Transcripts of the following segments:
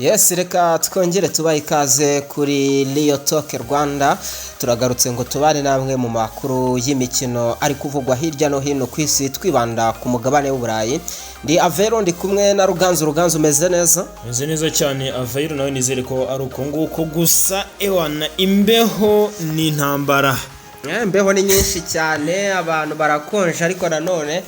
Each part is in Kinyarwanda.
Yes, reka twongere tubaye ikaze kuri Rio Talk Rwanda. Turagarutse ngo tubane namwe mu makuru y'imikino ari kuvugwa hirya no hino ku isi, twibanda ku mugabane w'Uburayi. Ndi Avero, ndi kumwe na Ruganzu umeze neza? Meze neza cyane Avero, nawe nizere ko ari uko nguko, gusa ewana imbeho ni intambara. Imbeho ni nyinshi cyane, abantu barakonje, ariko nanone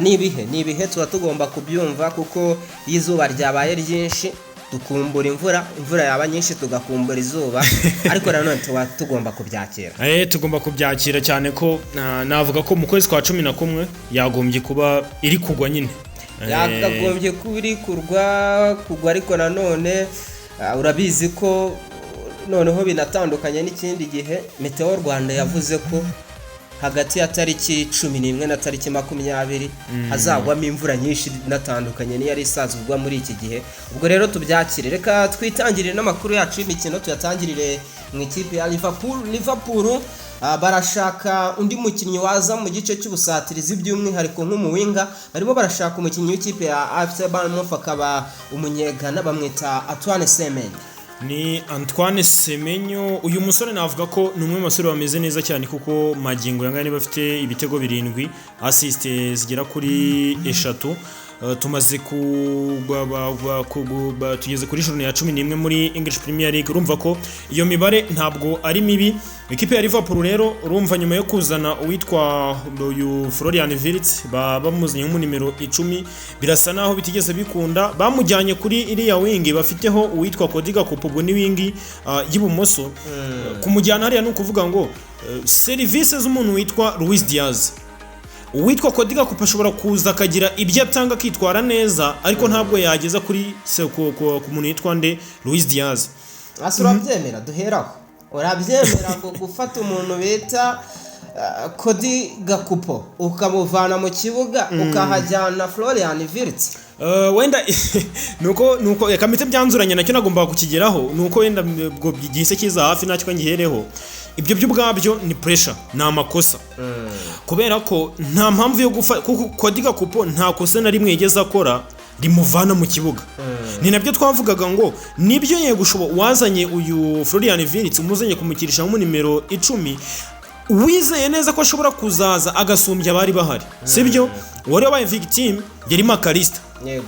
ni ibihe tuba tugomba kubyumva, kuko izuba ryabaye ryinshi tukumbura imvura yaba nyinshi tugakumbura izuba, ariko nanone tuba tugomba kubyakira. Tugomba kubyakira cyane ko navuga ko mu kwezi kwa 11 yagombye kuba iri kugwa nyine. Yakagombye kuba iri kugwa, ariko nanone urabizi ko noneho binatandukanye n'ikindi gihe. Meteo Rwanda yavuze ko hagati ya tariki 11 na tariki 20 hazagwamo imvura nyinshi natandukanye niyo ari isazugwa muri iki gihe. Ubwo rero tubyakire, reka twitangirire n'amakuru yacu y'imikino. Tuyatangirire mu ikipe ya Liverpool. Barashaka undi mukinnyi waza mu gice cy'ubusatirizi, by'umwihariko nk'umuwinga. Barimo barashaka umukinnyi w'ikipe ya AFC Bournemouth, akaba umunyegana, bamwita Antoine Semenyo. Ni Antoine Semenyo. Uyu musore navuga ko ni umwe mu basore bameze neza cyane, kuko magingo yangane bafite ibitego 7, assist zigera kuri 3. Tumaze tugeze kuri joro ya 11 muri English Premier League. Urumva ko iyo mibare ntabwo ari mibi. Ikipe ya Liverpool rero urumva nyuma yo kuzana uwitwa uyu Florian Wirtz, bamuzanye mu nimero 10, birasa naho bitigeze bikunda. Bamujyanye kuri iriya wing bafiteho uwitwa Cody Gakpo, ubwo ni wing y'ibumoso. Kumujyana hariya ni ukuvuga ngo services z'umuntu witwa Luis Diaz. Uwitwa Cody Gakpo ashobora kuza akagira ibyo atanga akitwara neza, ariko ntabwo yageza kuri ku muntu yitwa nde Luis Diaz. Urabyemera duheraho? Urabyemera ngo gufata umuntu bita Cody Gakpo ukamuvana mu kibuga ukahajyana Florian Wirtz? Wenda nuko yakamite byanzuranye nacyo nagomba kukigeraho, nuko wenda bwo gihise kiza hafi nacyo ngihereho. Ibyo by'ubwabyo ni pressure, ni amakosa. Kubera ko nta mpamvu yo gufata, kuko Cody Gakpo nta kosa na rimwe yigeze akora rimuvana mu kibuga. Ni nabyo twavugaga ngo nibyo yego wazanye uyu Florian Wirtz, umuzanye kumukirisha mu nimero 10, wizeye neza ko ashobora kuzaza agasumbya abari bahari. Sibyo wari wabaye victim yari Makalista. Yego.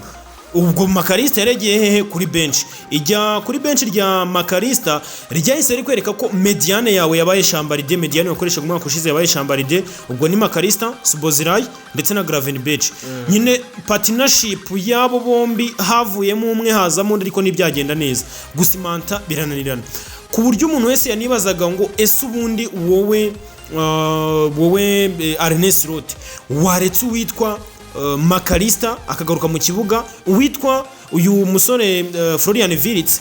Ubwo Makalista yaregeye hehe? Kuri bench. Ijya kuri bench rya Makalista rijyahise rikwereka ko mediane yawe yabaye Chambaride, mediane wakoresha umwaka ushize yabaye Chambaride. Ubwo ni Makalista, Szoboszlai ndetse na Gravenberch. Nyine partnership yabo bombi havuyemo umwe hazamo undi, ariko ntibyagenda neza, gusimanta birananirana, ku buryo umuntu wese yanibazaga ngo ese ubundi wowe Arne Slot waretse uwitwa Makalista akagaruka mu kibuga, uwitwa uyu musore Florian Wirtz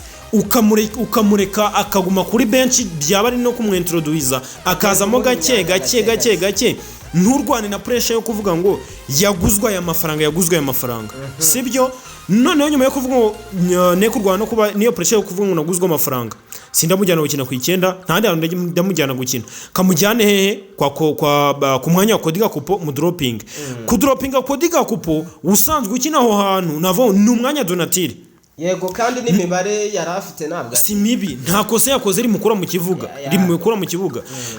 ukamureka akaguma kuri bench, byaba ari no kumwintroduiza akazamo gake nturwane na pressure yo kuvuga ngo yaguzwa aya mafaranga. Sibyo? Noneho nyuma yo kuvuga ngo ne kurwana no kuba niyo pressure yo kuvuga ngo naguzwa amafaranga, sindamujyana gukina ku 9, ntandi hantu ndamujyana gukina, kamujyane hehe? Ku mwanya wa Cody Gakpo mu dropping. Ku dropping Cody Gakpo usanzwe ukina aho hantu navo ni umwanya donatire. Yego, kandi n'imibare yari afite ntabwo si mibi, nta kosa yakoze rimukura mu kibuga.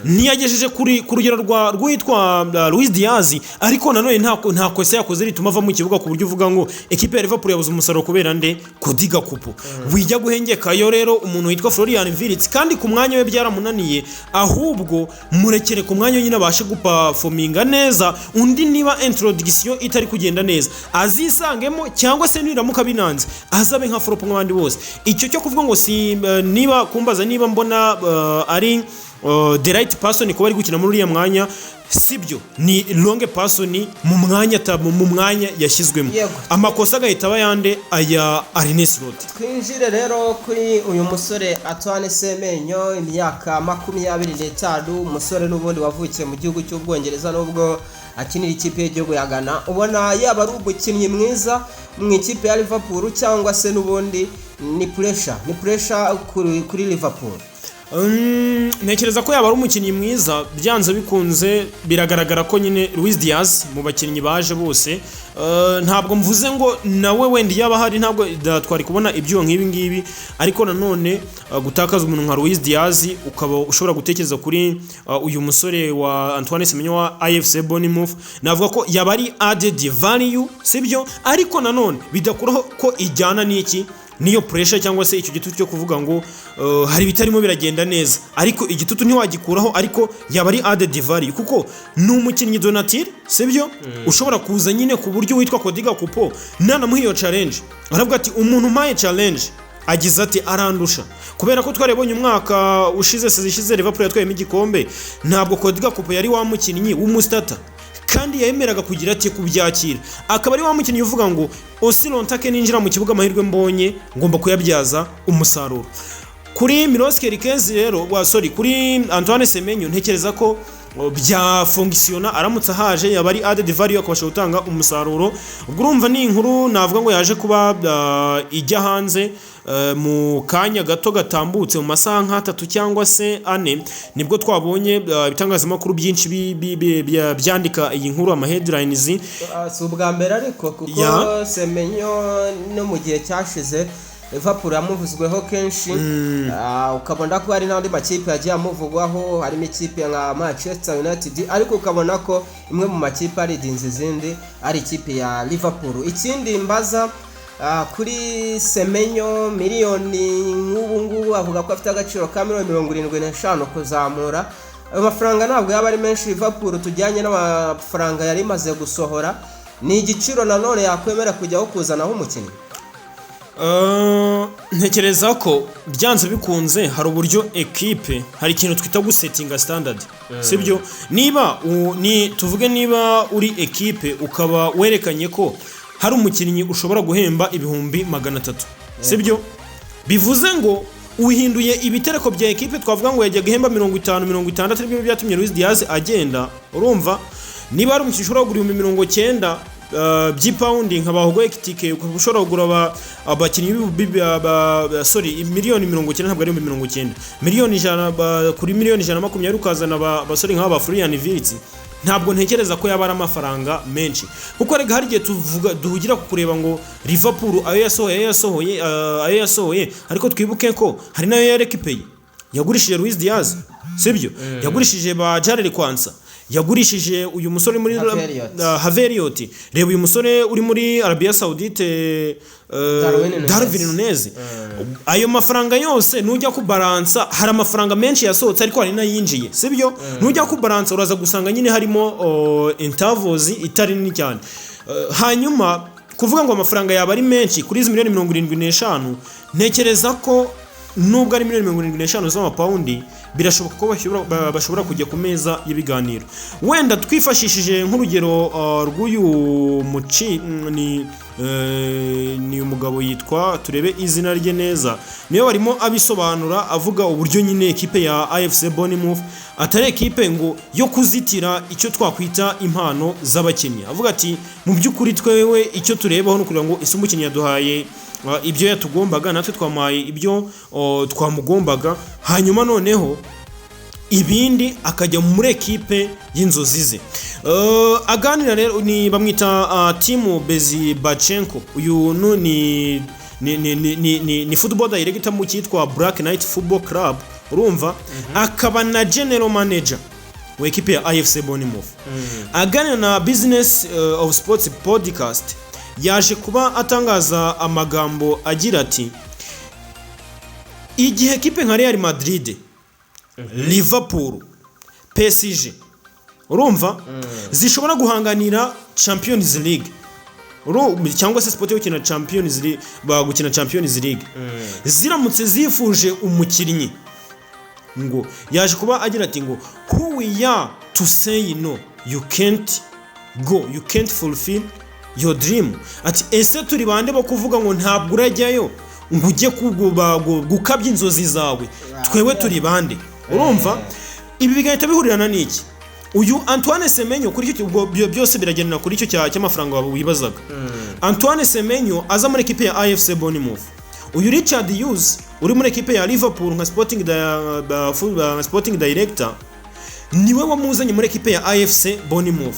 Niyagejeje ku rugero rwitwa Luis Diaz, ariko nanone nta kosa yakoze rituma ava mu kibuga, ku buryo uvuga ngo ekipe ya Liverpool yabuze umusaruro kubera nde Cody Gakpo. Wijya guhengeka yo rero umuntu witwa Florian Wirtz, kandi ku mwanya we byaramunaniye, ahubwo murekere ku mwanya nyine abashe guperforminga neza, undi niba introduction itari kugenda neza azisangemo, cyangwa se niramuka binanze azabe nka flop nk'abandi bose. Icyo cyo kuvuga ngo si niba kumbaza niba mbona ari the right person kuba ari gukina muri uriya mwanya, sibyo, ni long person mu mwanya yashyizwemo. Amakosa agahita aba yande aya Arne Slot. Twinjire rero kuri uyu musore Antoine Semenyo, imyaka 25, umusore n'ubundi wavukiye mu gihugu cy'Ubwongereza, nubwo akinira ikipe y'igihugu ya Ghana. Ubona yaba ari umukinnyi mwiza mu ikipe ya Liverpool, cyangwa se n'ubundi ni pressure kuri Liverpool? Ntekereza ko yaba ari umukinnyi mwiza byanze bikunze biragaragara ko nyine Luis Diaz mu bakinnyi baje bose ntabwo mvuze ngo nawe wenda yaba hari ntabwo twari kubona ibyo nk'ibi ngibi ariko nanone gutakaza umuntu nka Luis Diaz ukaba ushobora gutekereza kuri uyu musore wa Antoine Semenyo wa AFC Bournemouth navuga ko yaba ari added value sibyo ariko nanone bidakuraho ko ijyana n'iki niyo pressure cyangwa se icyo gitutu cyo kuvuga ngo hari bitarimo biragenda neza ariko igitutu ntiwagikuraho ariko yaba ari added value kuko ni umukinnyi Donatir sibyo ushobora kuza nyine ku buryo witwa Codiga Kupo nanamuha iyo challenge aravuga ati umuntu mpaye challenge agize ati arandusha kubera ko twarebonye umwaka ushize sezishize Liverpool yatwayemo igikombe ntabwo Codiga Kupo yari wa mukinnyi w'umustata kandi yemeraga kugira ati kubyakira akaba ari wa mukinnyi uvuga ngo osilontake ninjira mu kibuga amahirwe mbonye ngomba kuyabyaza umusaruro kuri Milos Kerkez rero kuri Antoine Semenyo ntekereza ko bya fonctiona aramutse haje yaba ari added value akabasha gutanga umusaruro ubwo urumva ni inkuru navuga ngo yaje kuba ijya hanze mu kanya gato gatambutse mu masaha nk'atatu cyangwa se ane nibwo twabonye ibitangazamakuru byinshi byandika iyi nkuru ama headlines si ubwa mbere ariko kuko Semenyo no mu gihe cyashize Liverpool yamuvuzweho kenshi ukabona ko hari n'andi makipe yagiye amuvugwaho harimo ikipe nka Manchester United ariko ukabona ko imwe mu makipe aridinze izindi ari ikipe ya Liverpool ikindi mbaza kuri Semenyo miliyoni nk'ubu avuga ko afite agaciro ka $75 kuzamura ayo mafaranga ntabwo yaba ari menshi Liverpool tujyanye n'amafaranga yari imaze gusohora ni igiciro nanone yakwemera kujyaho kuzanaho umukinnyi ntekereza ko byanze bikunze hari uburyo equipe hari ikintu twita gusettinga standard sibyo niba tuvuge niba uri equipe ukaba werekanye ko hari umukinnyi ushobora guhemba ibihumbi 300 sibyo bivuze ngo uhinduye ibitereko bya equipe twavuga ngo yajya guhemba 50-60 aribyo byatumye Luis Diaz agenda urumva niba ari umukinnyi ushobora kugura 90 by'ipaundi nkabahogo ekitike ushobora kugura abakinnyi miliyoni 90 ntabwo ari 90 miliyoni 100 kuri miliyoni 120 ukazana abasore nk'aba Florian Wirtz ntabwo ntekereza ko yaba ari amafaranga menshi kuko rega hari igihe duhugira ku kureba ngo Liverpool ayo yasohoye ariko twibuke ko hari nayo yarekipeye yagurishije Luis Diaz sibyo yagurishije ba Jarrell Kwanza yagurishije uyu musore muri Haveriot reba uyu musore uri muri Arabia Saudite Darwin Nunez ayo mafaranga yose nujya ku balance hari amafaranga menshi yasohotse ariko hari nayinjiye sibyo nujya ku balance uraza gusanga nyine harimo intervals itari ni cyane hanyuma kuvuga ngo amafaranga yaba ari menshi kuri izi miliyoni 75 ntekereza ko nubwo ari miliyoni 75 z'amapaundi birashoboka ko bashobora kujya ku meza y'ibiganiro wenda twifashishije nk'urugero rw'uyu muci ni umugabo yitwa turebe izina rye neza niyo barimo abisobanura avuga uburyo nyine ekipe ya AFC Bournemouth atari ekipe ngo yo kuzitira icyo twakwita impano z'abakinnyi avuga ati mu by'ukuri twewe icyo turebaho no kugira ngo ese umukinnyi yaduhaye ibyo yatugombaga natwe twamaye ibyo twamugombaga hanyuma noneho ibindi akajya muri ekipe y'inzozi ze aganira rero ni bamwita Timo Bezibachenko uyu ni football director mu cyitwa Black Knight Football Club urumva akaba na general manager wa ekipe ya AFC Bournemouth aganira na Business of Sports podcast yaje kuba atangaza amagambo agira ati igihe ekipe nka Real Madrid Liverpool PSG urumva zishobora guhanganira Champions League cyangwa se sport yo gukina Champions League bagukina Champions League ziramutse zifuje umukinnyi ngo yaje kuba agira ati ngo who we are to say no you can't go you can't fulfill your dream ati ese turi bande bo kuvuga ngo ntabwo urajyayo ngo ujye gukabya inzozi zawe twewe turi bande urumva ibi bigahita bihurirana n'iki uyu Antoine Semenyo kuri icyo byose biragendana kuri icyo cy'amafaranga wibazaga Antoine Semenyo aza muri ekipe ya AFC Bournemouth uyu Richard Hughes uri muri ekipe ya Liverpool nka sporting director niwe wamuzanye muri ekipe ya AFC Bournemouth.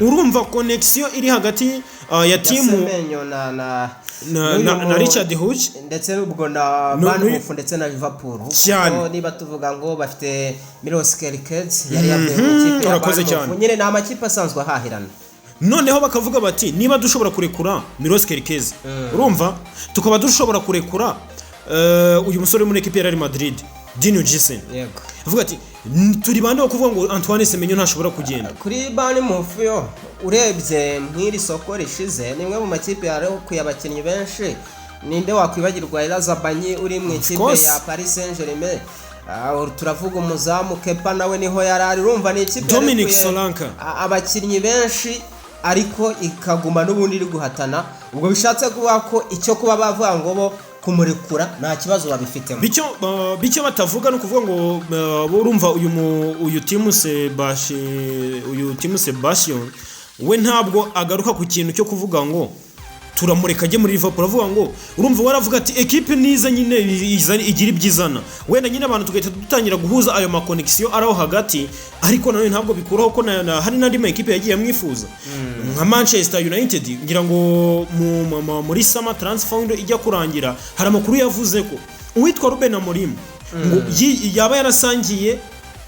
Urumva connection iri hagati ya timu na Richard Hughes ndetse n'ubwo na Bournemouth ndetse na Liverpool. Niba tuvuga ngo bafite Milos Kerkez yari yavuye mu kipe ya Bournemouth, nyine ni amakipe asanzwe ahahirana. Noneho bakavuga bati niba dushobora kurekura Milos Kerkez, urumva tukaba dushobora kurekura uyu musore muri ekipe ya Real Madrid Dino Gisen. Yego. Avuga ati turi bande kuvuga ngo Antoine Semenyo ntashobora kugenda. Kuri Bournemouth yo urebye nk'iri soko rishize nimwe mu makipe yakuye abakinnyi benshi. Ninde wakwibagirwa Elazabany uri mu ikipe ya Paris Saint-Germain. Turavuga umuzamu Kepa nawe niho yarari. Urumva ni ikipe Dominic Solanka. Abakinnyi benshi ariko ikaguma n'ubundi iri guhatana. Ubwo bishatse kuba ko icyo kuba bavuga ngo bo kumurekura nta kibazo babifitemo. Bicyo batavuga no kuvuga ngo urumva uyu Timo Sebastian we ntabwo agaruka ku kintu cyo kuvuga ngo turamureka ajye muri Liverpool. Avuga ngo urumva waravuga ati equipe niza nyine igira ibyizana, wenda nyine abantu tugahita dutangira guhuza ayo ma connection araho hagati, ariko nawe ntabwo bikuraho ko hari n'andi ma equipe yagiye amwifuza nka Manchester United. Ngira ngo muri summer transfer window ijya kurangira hari amakuru yavuze ko uwitwa Ruben Amorim ngo yaba yarasangiye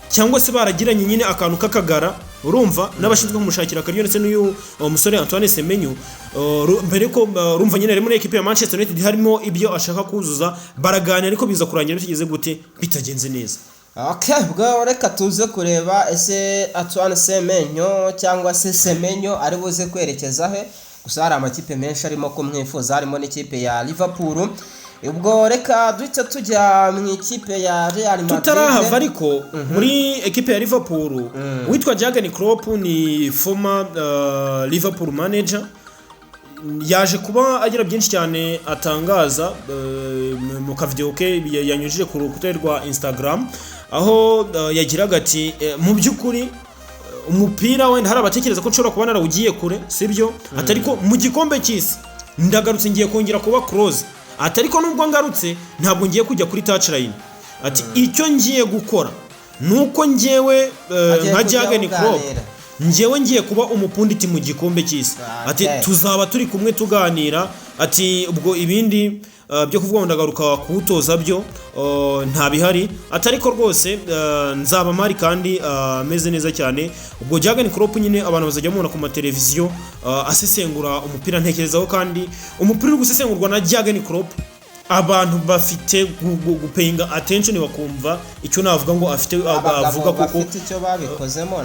cyangwa se baragiranye nyine akantu kakagara, urumva n'abashinzwe kumushakira akariyo ndetse n'uyu musore Antoine Semenyo mbere ko urumva nyine ari muri equipe ya Manchester United harimo ibyo ashaka kuzuza, baraganira ariko biza kurangira bitigeze gute, bitagenze neza. Okay, bwo reka tuze kureba ese Antoine Semenyo cyangwa se Semenyo ari buze kwerekeza he. Gusa hari amakipe menshi arimo kumwifuza, harimo n'ikipe ya Liverpool. Ubwo reka duhita tujya mu ikipe ya Real Madrid. Tutarahava ariko muri ekipe ya Liverpool witwa Jurgen Klopp ni former Liverpool manager. Yaje kuba agira byinshi cyane atangaza mu kavideo ke yanyujije ku rukuta rwa Instagram, aho yagiraga ati mu by'ukuri umupira wenda hari abatekereza ko nshobora kuba narawugiye kure, sibyo atariko mu gikombe cy'isi ndagarutse ngiye kongera kuba close, atariko nubwo ngarutse ntabwo ngiye kujya kuri touchline. Ati icyo ngiye gukora nuko ngewe nka Jurgen Klopp ngewe ngiye kuba umupunditi mu gikombe cy'isi. Ati tuzaba turi kumwe tuganira, ati ubwo ibindi byo kuvuga ngo ndagaruka kuwutoza byo nta bihari, atariko rwose nzaba mari kandi meze neza cyane. Ubwo Jurgen Klopp nyine abantu bazajya mubona ku mateleviziyo asesengura umupira, ntekerezaho kandi umupira uri gusesengurwa na Jurgen Klopp abantu bafite gupayinga attention bakumva icyo navuga ngo afite avuga kuko icyo babikozemo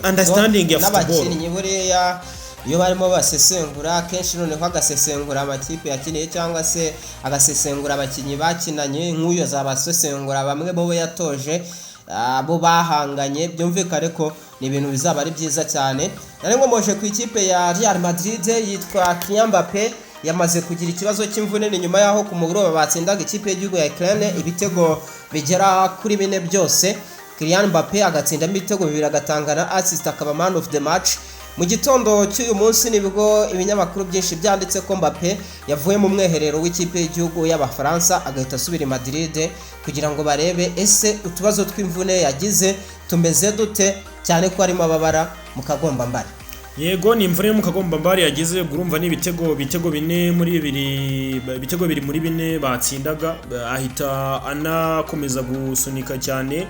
understanding ya football. N'abakinnyi buriya iyo barimo basesengura kenshi noneho agasesengura amakipe yakiniye cyangwa se agasesengura abakinnyi bakinanye, nk'uyo zabasesengura bamwe bo yatoje abo bahanganye, byumvikane ko ni ibintu bizaba ari byiza cyane. Nari ngomoje ku ikipe ya Real Madrid yitwa Kylian Mbappé yamaze kugira ikibazo cy'imvune nyuma yaho ku mugoroba batsindaga ikipe y'igihugu ya Ukraine ibitego bigera kuri 4 byose. Kylian Mbappé agatsindamo ibitego 2 agatangana assist akaba man of the match. Mu gitondo cy'uyu munsi nibwo ibinyamakuru byinshi byanditse ko Mbappé yavuye mu mweherero w'ikipe y'igihugu y'Abafaransa agahita asubira i Madrid kugira ngo barebe ese utubazo tw'imvune yagize tumeze dute, cyane ko arimo ababara mu kagombambari. Yego ni imvune mu kagombambari yagize, urumva ni ibitego 4 muri 4 batsindaga, ahita anakomeza gusunika cyane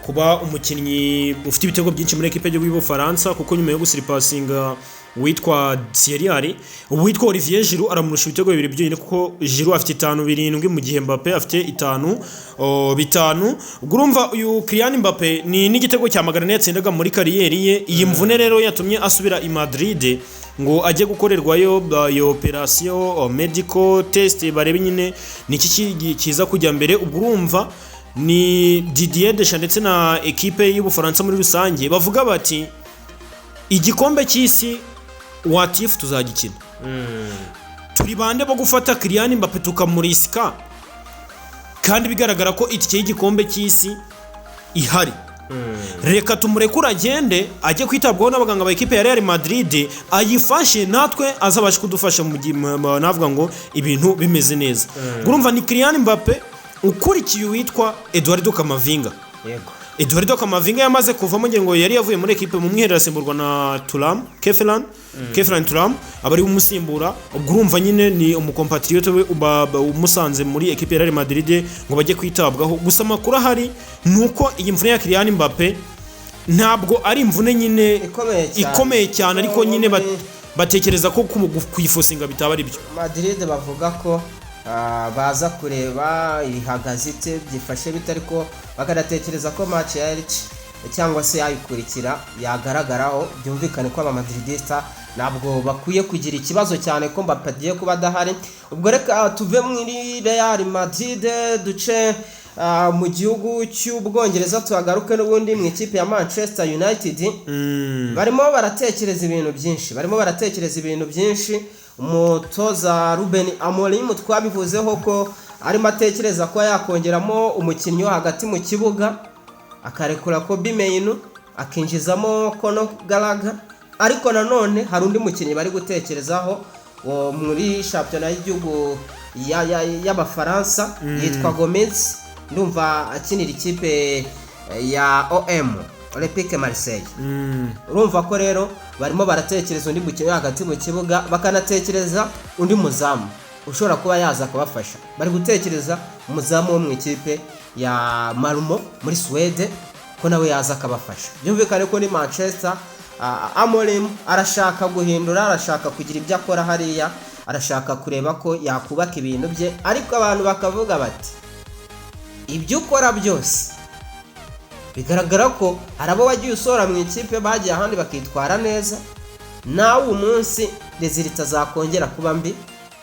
kuba umukinnyi ufite ibitego byinshi muri ekipe y'u Bufaransa, kuko nyuma yo gusiripasinga witwa Thierry Henry witwa Olivier Giroud aramurusha ibitego 2 byonyine, kuko Giroud afite 5-7 mu gihe Mbappé afite 5. Urumva uyu Kylian Mbappé ni n'igitego cya magana yatsindaga muri kariyeri ye. Iyi mvune rero yatumye asubira i Madrid ngo ajye gukorerwayo iyo operation medical test barebe nyine niki kiza kujya mbere. Ubwo urumva ni Didier Deschamps ndetse na ekipe y'Ubufaransa muri rusange bavuga bati igikombe cy'isi watifu tuzagikina. Turi bande bo gufata Kylian Mbappé tukamurisika kandi bigaragara ko itike y'igikombe cy'isi ihari. Reka tumurekura agende ajye kwitabwaho n'abaganga ba ekipe ya Real Madrid ayifashe, natwe azabashe kudufasha mu navuga ngo ibintu bimeze neza. Urumva ni Kylian Mbappé ukurikiye uwitwa Eduardo Camavinga. yego Eduardo Camavinga yamaze kuvamo ngira ngo yari yavuye muri equipe mu mwiherero asimburwa na Keflan Turam abari umusimbura. Ubwo urumva nyine ni umukompatriote we umusanze muri equipe ya Real Madrid ngo bajye kwitabwaho. Gusa makuru ahari nuko iyi mvune ya Kylian Mbappe ntabwo ari imvune nyine ikomeye cyane ariko nyine batekereza ko kuyifosinga bitaba ari byo. Madrid bavuga ko baza kureba ihagaze ite byifashe bitari ko bakanatekereza ko match ya Elche cyangwa se yayikurikira yagaragaraho byumvikane ko abamadridista ntabwo bakwiye kugira ikibazo cyane ko Mbappe agiye kuba adahari. Ubwo reka tuve muri Real Madrid duce mu gihugu cy'Ubwongereza tuhagaruke n'ubundi mu ikipe ya Manchester United. barimo baratekereza ibintu byinshi umutoza Ruben Amorim twabivuzeho ko arimo atekereza ko yakongeramo umukinnyi wo hagati mu kibuga akarekura ko Bimeinu akinjizamo Conor Gallagher, ariko nanone hari undi mukinnyi bari gutekerezaho muri shampiyona y'igihugu y'Abafaransa yitwa Gomez, ndumva akinira ikipe ya OM Olympique Marseille. Urumva ko rero barimo baratekereza undi mukinnyi hagati mu kibuga bakanatekereza undi muzamu ushobora kuba yaza kubafasha. Bari gutekereza umuzamu wo mu ikipe ya Malmo muri Sweden ko nawe yaza akabafasha. Byumvikane ko ni Manchester Amorim arashaka guhindura, arashaka kugira ibyo akora hariya, arashaka kureba ko yakubaka ibintu bye, ariko abantu bakavuga bati ibyo ukora byose bigaragara ko hari abo wagiye usora mu ikipe bagiye ahandi bakitwara neza, nawe umunsi resulta zakongera kuba mbi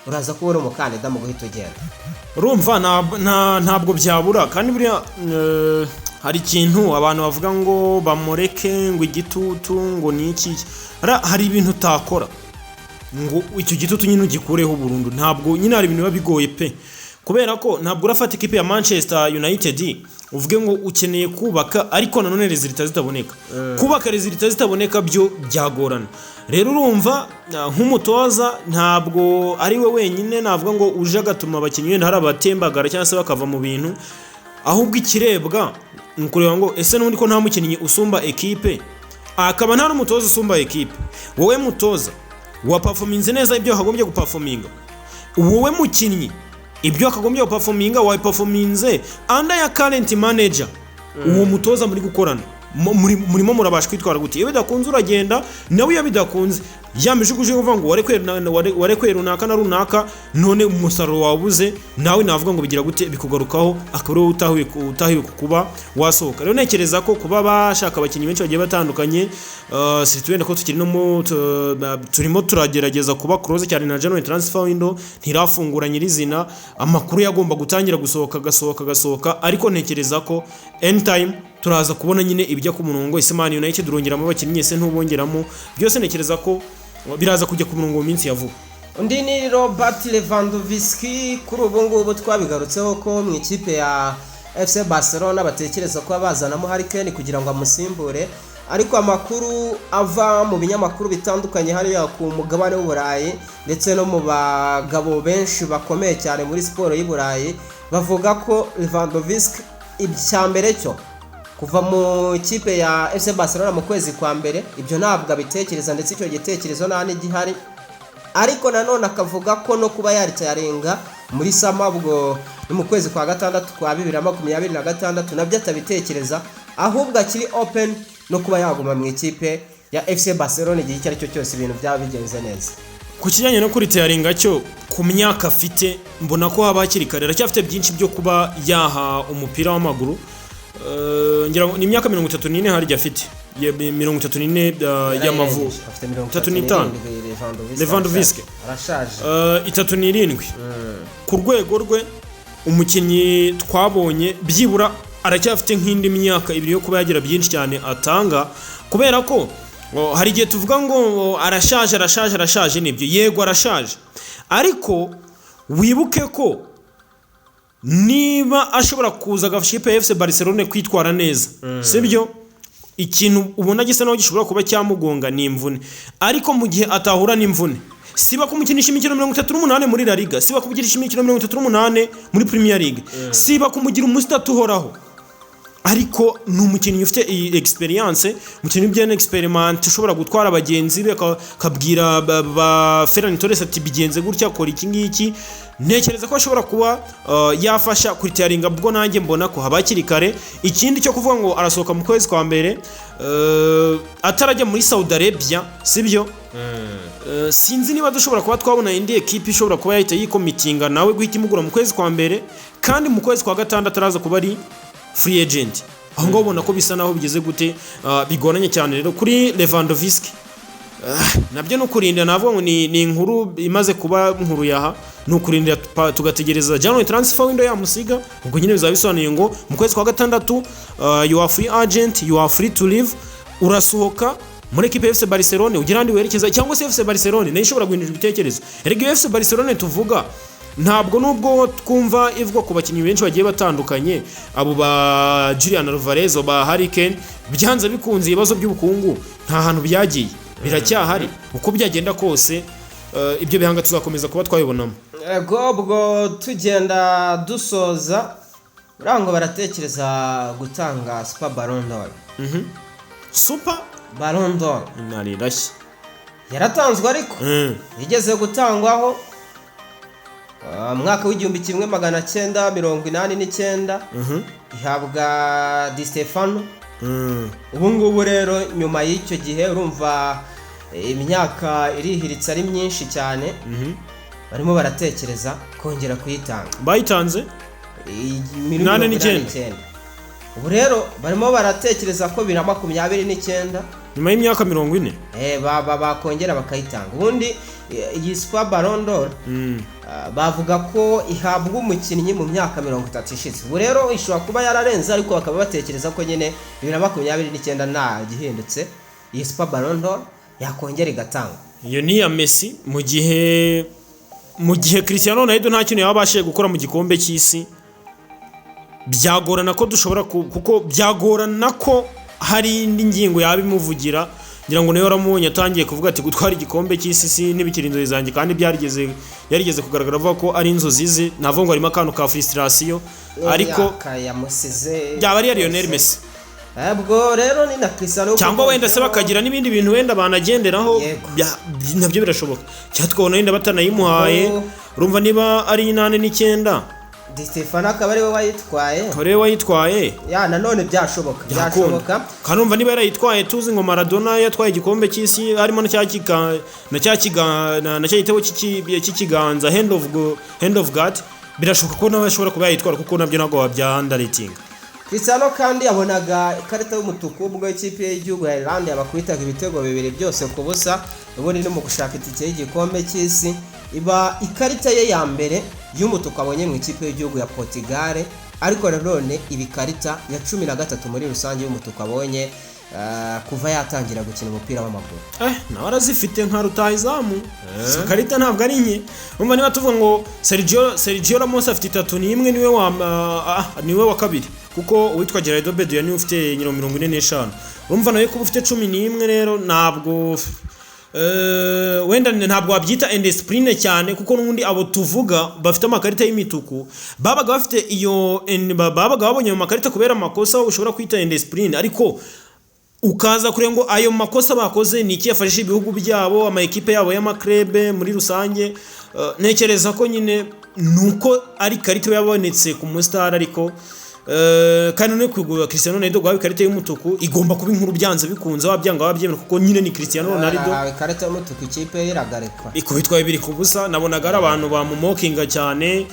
uraza kubona umukandida mu guhita ugenda. Urumva ntabwo byabura kandi buriya hari ikintu abantu bavuga ngo bamureke ngo igitutu ngo ni iki, hari ibintu utakora ngo icyo gitutu nyine ugikureho burundu. Ntabwo nyine hari ibintu biba bigoye pe, kubera ko ntabwo urafata ikipe ya Manchester United uvuge ngo ukeneye kubaka ariko nanone resulta zitaboneka. Kubaka resulta zitaboneka byo byagorana. Rero urumva nk'umutoza ntabwo ari we wenyine navuga ngo uje agatuma abakinnyi wenda hari abatembagara cyangwa se bakava mu bintu, ahubwo ikirebwa nukureba ngo ese n'undi ko nta mukinnyi usumba equipe akaba nta n'umutoza usumba equipe. Wowe mutoza wa performance neza ibyo hagombye guperforminga, wowe mukinnyi ibyo akagombye guperforminga wa performance under ya current manager, uwo mutoza muri gukorana murimo murabasha kwitwara gute. Iyo bidakunze uragenda nawe, iyo bidakunze yamijuguje kuvuga ngo warekwera runaka na runaka none umusaruro wabuze, nawe navuga ngo bigira gute bikugarukaho akaba utahiwe kuba wasohoka. Rero nekereza ko kuba bashaka abakinnyi benshi bagiye batandukanye, situwenda ko tukiri no turimo turagerageza kuba close cyane na January transfer window ntirafungura nyirizina, amakuru yagomba gutangira gasohoka, ariko nekereza ko anytime turaza kubona nyine ibijya ku murongo. ese Man United urongeramo abakinnyi ese ntubongeramo, byose nekereza ko biraza kujya ku murongo mu minsi ya vuba. Undi ni Robert Lewandowski. Kuri ubu ngubu twabigarutseho ko mu ikipe ya FC Barcelona batekereza ko bazanamo Harry Kane kugira ngo amusimbure, ariko amakuru ava mu binyamakuru bitandukanye hariya ku mugabane w'Uburayi ndetse no mu bagabo benshi bakomeye cyane muri siporo y'Uburayi bavuga ko Lewandowski icyambere cyo kuva mu ikipe ya FC Barcelona mu kwezi kwa mbere ibyo ntabwo abitekereza, ndetse icyo gitekerezo nta n'igihari. Ariko nanone akavuga ko no kuba yaritayarenga muri sama bwo mu kwezi kwa gatandatu kwa 2026 nabyo atabitekereza, ahubwo akiri open no kuba yaguma mu ikipe ya FC Barcelona igihe icyo ari cyo cyose ibintu byaba bigenze neza. Ku kijyanye no kuritayarenga cyo ku myaka afite mbona ko haba hakiri kare, aracyafite byinshi byo kuba yaha umupira w'amaguru. Ngira ni imyaka 34 harya afite 34 y'amavuko, 35 Lewandowski arashaje 37. Ku rwego rwe umukinnyi twabonye byibura aracyafite nk'indi myaka ibiri yo kuba yagira byinshi cyane atanga, kubera ko hari igihe tuvuga ngo arashaje nibyo, yego arashaje, ariko wibuke ko niba ashobora kuza agashipe FC Barcelona kwitwara neza, sibyo ikintu ubona gisa naho gishobora kuba cyamugonga ni imvune, ariko mu gihe atahura n'imvune siba kumukinisha imikino 38 muri La Liga, siba kumukinisha imikino 38 muri Premier League, siba kumugira umusitatu uhoraho, ariko ni umukinnyi ufite iyi experience, umukinnyi ujyana experiment ushobora gutwara abagenzi be akabwira ba Ferran Torres ati bigenze gutya akora iki ngiki. Ntekereza ko ashobora kuba yafasha kuri tiaringa, bwo nanjye mbona ko habakiri kare. Ikindi cyo kuvuga ngo arasohoka mu kwezi kwa mbere atarajya muri Saudi Arabia, sibyo? Sinzi niba dushobora kuba twabona indi equipe ishobora kuba yahita yikomitinga nawe guhita imugura mu kwezi kwa mbere, kandi mu kwezi kwa gatandatu araza kuba ari free agent. Aho ngaho ubona ko bisa naho bigeze gute, bigoranye cyane. Rero kuri Lewandowski nabyo no kurinda, navuga ngo ni inkuru imaze kuba nkuru yaha, no kurinda tugategereza January transfer window yamusiga, ubwo nyine bizaba bisobanuye ngo mu kwezi kwa gatandatu you are free agent, you are free to leave, urasohoka muri equipe ya FC Barcelona ugira andi werekeza, cyangwa se FC Barcelona nayo ishobora guhindura ibitekerezo. Erega FC Barcelona tuvuga ntabwo nubwo twumva ivuga ku bakinnyi benshi bagiye batandukanye, abo ba Julian Alvarez, ba Harry Kane, byanze bikunze ibibazo by'ubukungu nta hantu byagiye, biracyahari. Uko byagenda kose ibyo bihanga tuzakomeza kuba twabibonamo. Ubwo tugenda dusoza, urango baratekereza gutanga Super Ballon d'Or. Super Ballon d'Or narirashye yaratanzwe, ariko igeze gutangwaho mwaka w'igihumbi 1989 ihabwa Di Stefano. Ubu ngubu rero nyuma y'icyo gihe urumva imyaka irihiritse ari myinshi cyane, barimo baratekereza kongera kuyitanga. Bayitanze 89. Ubu rero barimo baratekereza ko 2029 nyuma y'imyaka 40 bakongera bakayitanga. Ubundi iyi Super Ballon d'Or bavuga ko ihabwa umukinnyi mu myaka 30 ishize. Ubu rero ishobora kuba yararenze, ariko bakaba batekereza ko nyine 2029 nta gihindutse iyi Super Ballon d'Or yakongera igatanga. Iyo ni ya Messi, mu gihe Cristiano Ronaldo nta kintu yabashije gukora mu gikombe cy'isi. Byagorana ko dushobora kuko byagorana ko hari indi ngingo yabimuvugira, ngira ngo nayo ramubonye atangiye kuvuga ati gutwara igikombe cy'isi n'ibikiri inzozi zanjye, kandi yarigeze kugaragara avuga ko ari inzozi ze. Navuga ngo harimo akantu ka frustration, ariko yamusize byaba ari Lionel Messi. Ubwo rero ni na Cristiano, cyangwa wenda se bakagira n'ibindi bintu wenda banagenderaho, nabyo birashoboka. Cyatwabona wenda batanayimuhaye, urumva niba ari 89 Di Stefano akaba ariwe wayitwaye, nanone byashoboka. Kanumva niba yarayitwaye, tuzi ngo Maradona yatwaye igikombe cy'isi harimo na cya gitego cy'ikiganza, hand of God. Birashoboka ko nawe ashobora kuba yayitwara, kuko nabyo ntabwo wabyandareting. Cristiano kandi yabonaga ikarita y'umutuku ubwo ikipe y'igihugu ya Ireland yabakwitaga ibitego 2 byose ku busa. Ubundi no mu gushaka itike y'igikombe cy'isi iba ikarita ye ya mbere y'umutuku abonye mu ikipe y'igihugu ya Portugal, ariko nanone ibi karita ya 13 muri rusange y'umutuku abonye kuva yatangira gukina umupira w'amaguru. Nawe arazifite nka rutahizamu. Karita ntabwo ari nke. Umva niba tuvuga ngo Sergio Ramos afite 3 n'imwe, niwe wa kabiri, kuko uwitwa Gerardo Bedo niwe ufite 45. Urumva nawe kuba ufite 11 rero ntabwo wenda ntabwo wabyita indiscipline cyane, kuko n'ubundi abo tuvuga bafite amakarita y'imituku babaga bafite babaga babonye mu makarita kubera amakosa ushobora kwita indiscipline, ariko ukaza kure ngo ayo makosa bakoze ni iki yafashije ibihugu byabo, ama equipe yabo y'amakrebe muri rusange. Ntekereza ko nyine nuko ari karita yabonetse ku mustar, ariko kandi no kugura Cristiano Ronaldo gwa ikarita y'umutuku igomba kuba inkuru byanze bikunze, wabyanga wabyemera, kuko nyine ni Cristiano Ronaldo. Ikarita y'umutuku ikipe iragareka ikubitwaye 2 ku busa. Nabonaga ari abantu bamumokinga cyane,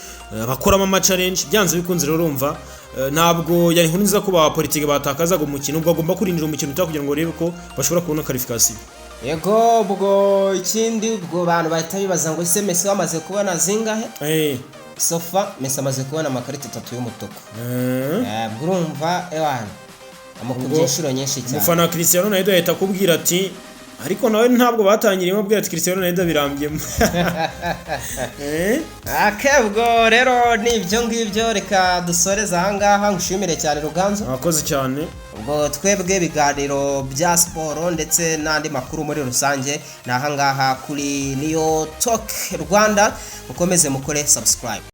bakoramo ama challenge, byanze bikunze. Rero urumva ntabwo yari inkuru nziza ko ba politike batakazaga umukino, ubwo agomba kurindira umukino utakugira ngo urebe ko bashobora kubona qualification. Yego, ubwo ikindi ubwo bantu bahita bibaza ngo ese Messi wamaze kubona zingahe? Sofa Messi amaze kubona amakarita 3 y'umutuku. Urumva amukubye inshuro nyinshi cyane. Umufana Cristiano Ronaldo yahita akubwira ati ariko nawe ntabwo batangirimo abwira ati Cristiano Ronaldo birambyemo. Ubwo rero ni ibyo ngibyo, reka dusoreza aha ngaha. Ngushimire cyane Ruganzo. Akoze cyane. Ubwo ngo twebwe ibiganiro bya siporo ndetse n'andi makuru muri rusange ni ahangaha kuri Neo Talk Rwanda. Mukomeze mukore subscribe.